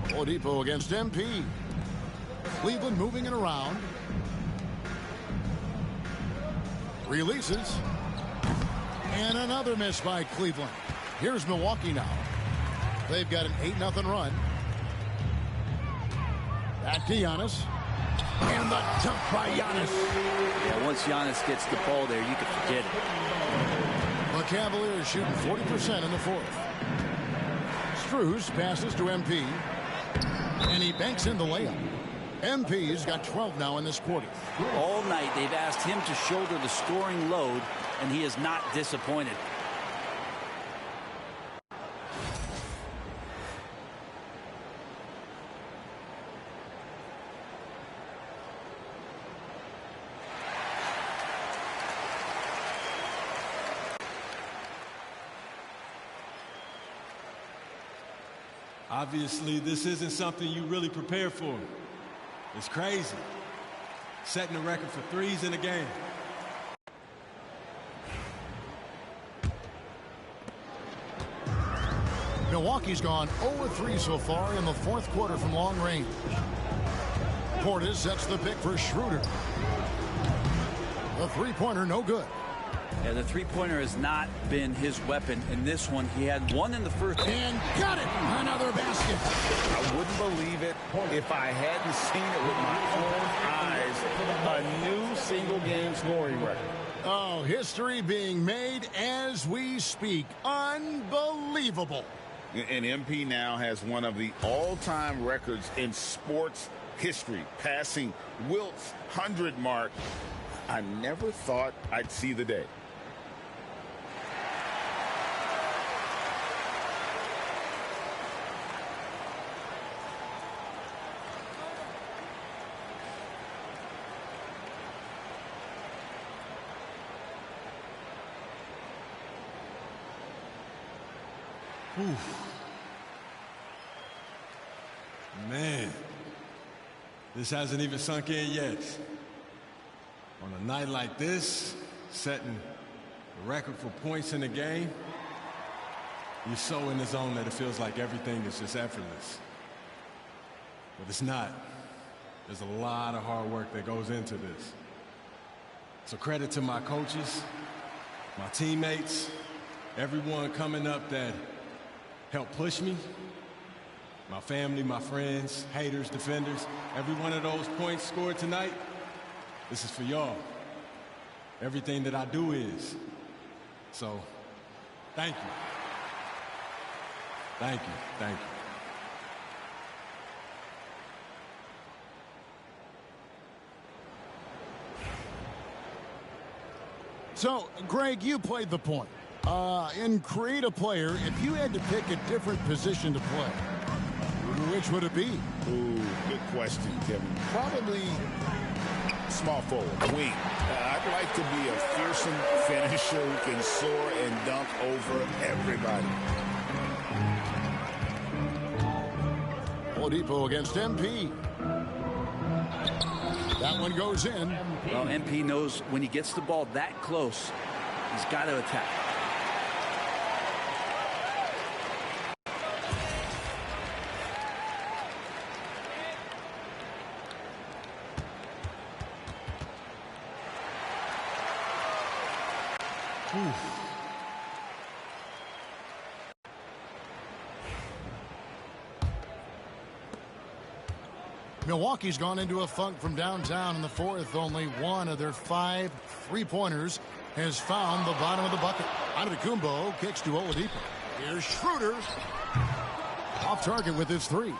Oladipo against MP. Cleveland moving it around. Releases. And another miss by Cleveland. Here's Milwaukee now. They've got an 8-0 run. Back to Giannis. And the dunk by Giannis. Yeah, once Giannis gets the ball there, you can forget it. The Cavaliers shooting 40% in the fourth. Strus passes to MP. And he banks in the layup. MP's got 12 now in this quarter. All night they've asked him to shoulder the scoring load, and he is not disappointed. Obviously, this isn't something you really prepare for. It's crazy. Setting the record for threes in a game. Milwaukee's gone 0-3 so far in the fourth quarter from long range. Portis sets the pick for Schroeder. The three-pointer no good. Yeah, the three-pointer has not been his weapon in this one. He had one in the first. And got it! Another basket. I wouldn't believe it if I hadn't seen it with my own eyes. A new single-game scoring record. Oh, history being made as we speak. Unbelievable. And MP now has one of the all-time records in sports history, passing Wilt's 100 mark. I never thought I'd see the day. Man, this hasn't even sunk in yet. On a night like this, setting the record for points in the game, you're so in the zone that it feels like everything is just effortless. But it's not. There's a lot of hard work that goes into this. So credit to my coaches, my teammates, everyone coming up that helped push me, my family, my friends, haters, defenders. Every one of those points scored tonight, this is for y'all. Everything that I do is. So, thank you. Thank you. Thank you. So, Greg, you played the point. In Create a Player, if you had to pick a different position to play, which would it be? Ooh, good question, Kevin. Probably small forward, wing. I'd like to be a fearsome finisher who can soar and dunk over everybody. Oladipo against MP. That one goes in. Well, MP knows when he gets the ball that close, he's got to attack. Milwaukee's gone into a funk from downtown in the fourth. Only one of their 5 three-pointers has found the bottom of the bucket. Antetokounmpo kicks to Oladipo. Here's Schroeder. Off target with his 3.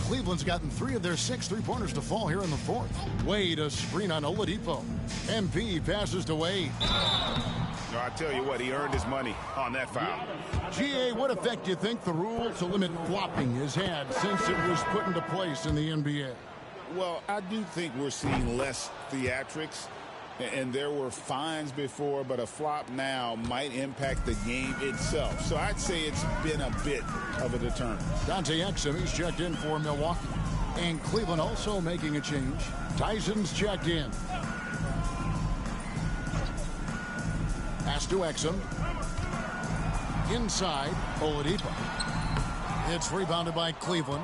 Cleveland's gotten 3 of their 6 three-pointers to fall here in the fourth. Wade a screen on Oladipo. MP passes to Wade. No, I tell you what, he earned his money on that foul. GA, what effect do you think the rule to limit flopping has had since it was put into place in the NBA? Well, I do think we're seeing less theatrics, and there were fines before, but a flop now might impact the game itself. So I'd say it's been a bit of a deterrent. Dante Exum, he's checked in for Milwaukee. And Cleveland also making a change. Tyson's checked in. Pass to Exum. Inside, Oladipo. It's rebounded by Cleveland.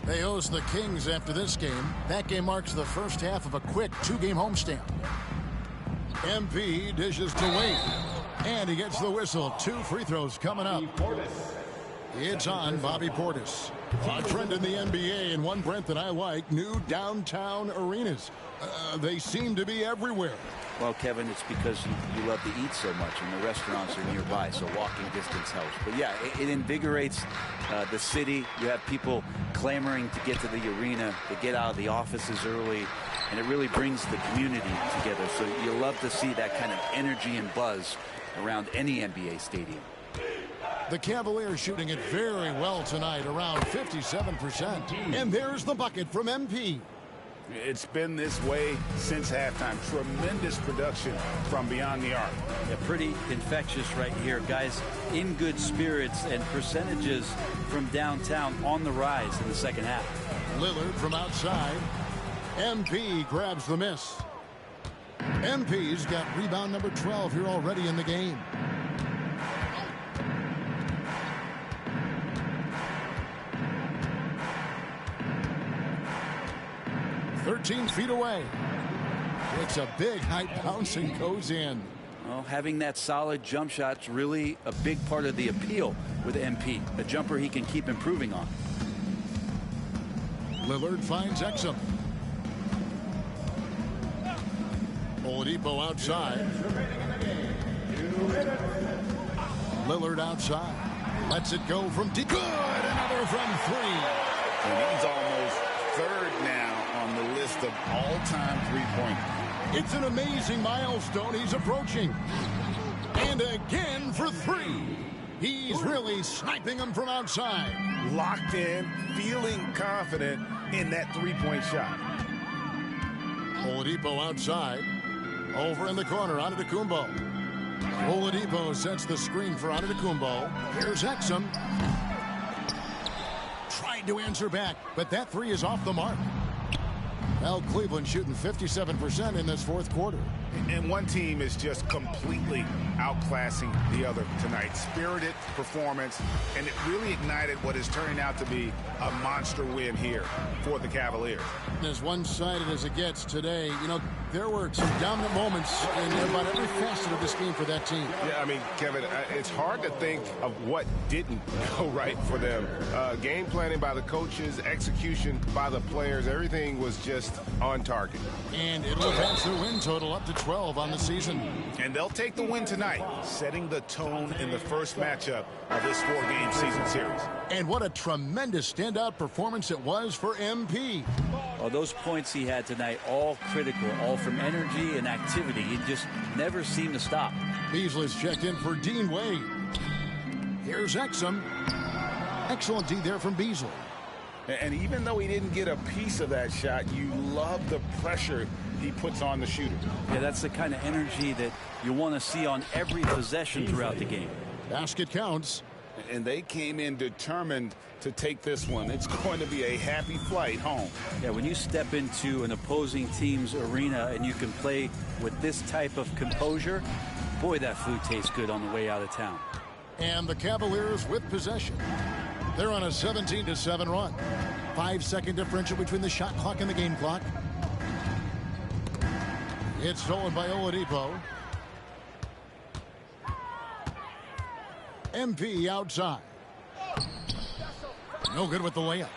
They host the Kings after this game. That game marks the first half of a quick 2-game homestand. MP dishes to Wade. And he gets the whistle. 2 free throws coming up. It's on Bobby Portis. A trend in the NBA, and one, Brent, that I like, new downtown arenas. They seem to be everywhere. Well, Kevin, it's because you love to eat so much, and the restaurants are nearby, so walking distance helps. But yeah, it invigorates the city. You have people clamoring to get to the arena, to get out of the offices early, and it really brings the community together. So you love to see that kind of energy and buzz around any NBA stadium. The Cavaliers shooting it very well tonight, around 57%. And there's the bucket from MP. It's been this way since halftime. Tremendous production from beyond the arc. Yeah, pretty infectious right here. Guys in good spirits, and percentages from downtown on the rise in the second half. Lillard from outside. MP grabs the miss. MP's got rebound number 12 here already in the game. "13 feet away. It's a big high bounce and goes in. Well, having that solid jump shot's really a big part of the appeal with MP. A jumper he can keep improving on. Lillard finds Exum. Oladipo outside. Lillard outside. Lets it go from deep. Good. Another from 3. And he's almost third now on the list of all-time three-pointers. It's an amazing milestone he's approaching. And again for 3. He's really sniping them from outside. Locked in, feeling confident in that three-point shot. Oladipo outside. Over in the corner, Antetokounmpo. Oladipo sets the screen for Antetokounmpo. Here's Exum. Tried to answer back, but that 3 is off the mark. Well, Cleveland shooting 57% in this fourth quarter. And one team is just completely outclassing the other tonight. Spirited performance, and it really ignited what is turning out to be a monster win here for the Cavaliers. As one-sided as it gets today, you know, there were some dominant moments in about every facet of this game for that team. Yeah, I mean, Kevin, it's hard to think of what didn't go right for them. Game planning by the coaches, execution by the players, everything was just on target. And it'll advance their win total up to 12 on the season. And they'll take the win tonight, setting the tone in the first matchup of this 4-game season series. And what a tremendous standout performance it was for MP. Well, those points he had tonight, all critical, all from energy and activity. He just never seemed to stop. Beasley's checked in for Dean Wade. Here's Exum. Excellent D there from Beasley. And even though he didn't get a piece of that shot, you love the pressure he puts on the shooter. Yeah, that's the kind of energy that you want to see on every possession throughout the game. Basket counts. And they came in determined to take this one. It's going to be a happy flight home. Yeah, when you step into an opposing team's arena and you can play with this type of composure, boy, that food tastes good on the way out of town. And the Cavaliers with possession. They're on a 17-7 run. 5-second differential between the shot clock and the game clock. It's stolen by Oladipo. MP outside. No good with the layup.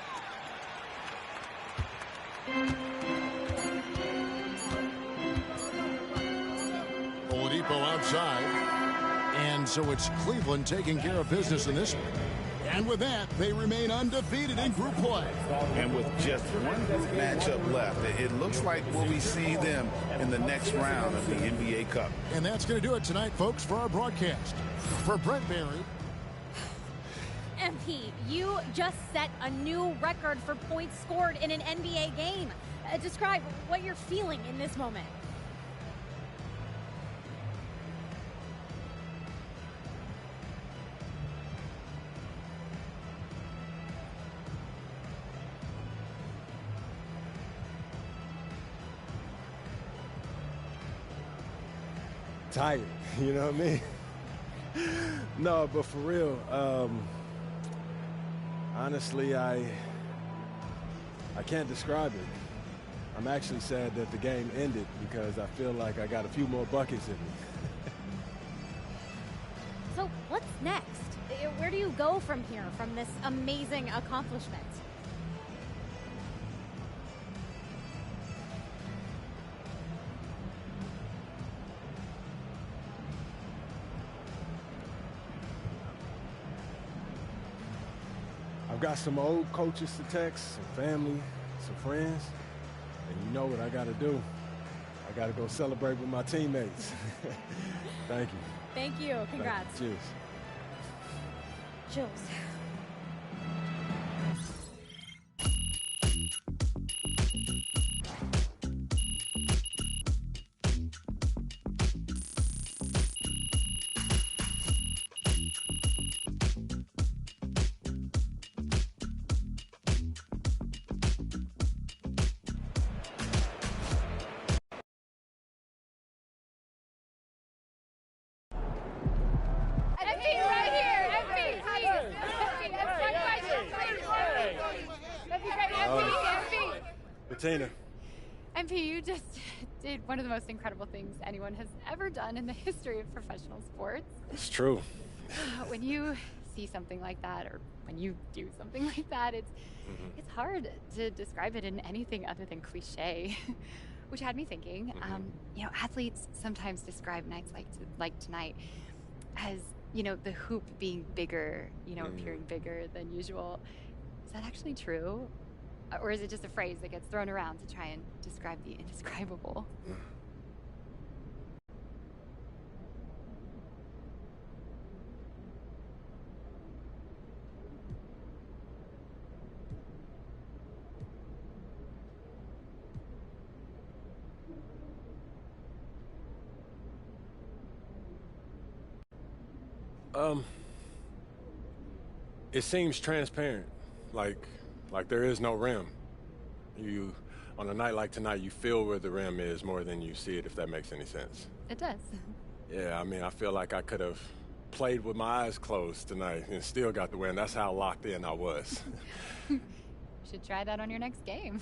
Oladipo outside. And so it's Cleveland taking care of business in this one. And with that, they remain undefeated in group play. And with just one matchup left, it looks like we'll be seeing them in the next round of the NBA Cup. And that's going to do it tonight, folks, for our broadcast. For Brent Barry. MP MP, you just set a new record for points scored in an NBA game. Describe what you're feeling in this moment. Tired, you know what I mean? No, but for real, honestly, I can't describe it. I'm actually sad that the game ended because I feel like I got a few more buckets in me. So what's next? Where do you go from here, from this amazing accomplishment? I've got some old coaches to text, some family, some friends, and you know what I gotta do. I gotta go celebrate with my teammates. Thank you. Thank you. Congrats. Cheers. Chills. Bettina. MP, you just did one of the most incredible things anyone has ever done in the history of professional sports. It's true. When you see something like that, or when you do something like that, it's hard to describe it in anything other than cliche. Which had me thinking, you know, athletes sometimes describe nights like tonight as, you know, the hoop being bigger, you know, appearing bigger than usual. Is that actually true? Or is it just a phrase that gets thrown around to try and describe the indescribable? It seems transparent, like there is no rim. You, on a night like tonight, you feel where the rim is more than you see it, if that makes any sense. It does. Yeah, I mean, I feel like I could have played with my eyes closed tonight and still got the win. That's how locked in I was. You should try that on your next game.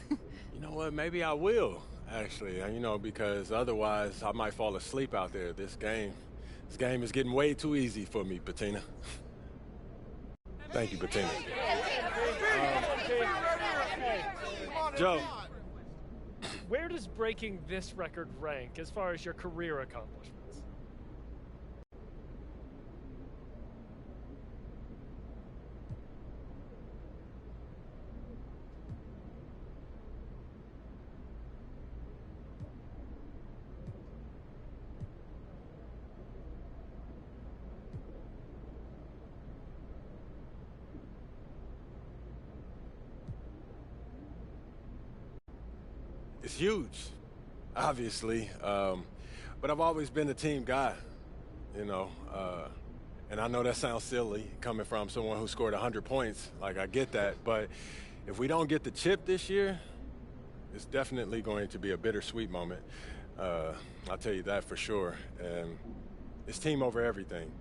You know what? Maybe I will, actually. You know, because otherwise I might fall asleep out there. This game is getting way too easy for me, Bettina. Thank you, Bettina. Joe. Where does breaking this record rank as far as your career accomplishments? It's huge, obviously, but I've always been a team guy, you know, and I know that sounds silly coming from someone who scored 100 points. Like, I get that, but if we don't get the chip this year, it's definitely going to be a bittersweet moment. I'll tell you that for sure. And it's team over everything.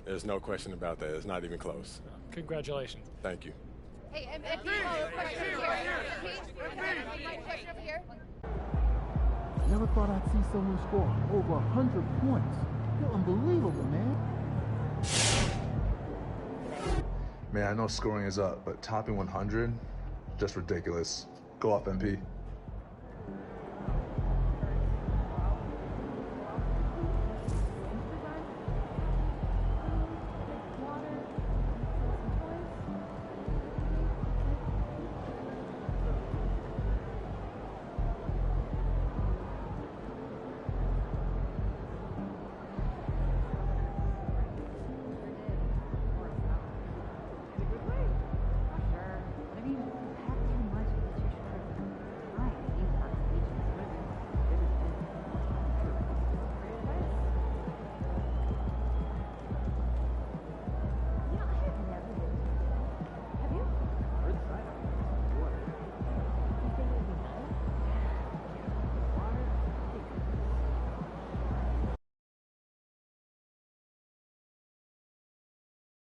There's no question about that. It's not even close. Congratulations. Thank you. Hey, MP, question over here. Never thought I'd see someone score over 100 points. You're unbelievable, man. Man, I know scoring is up, but topping 100, just ridiculous. Go off, MP.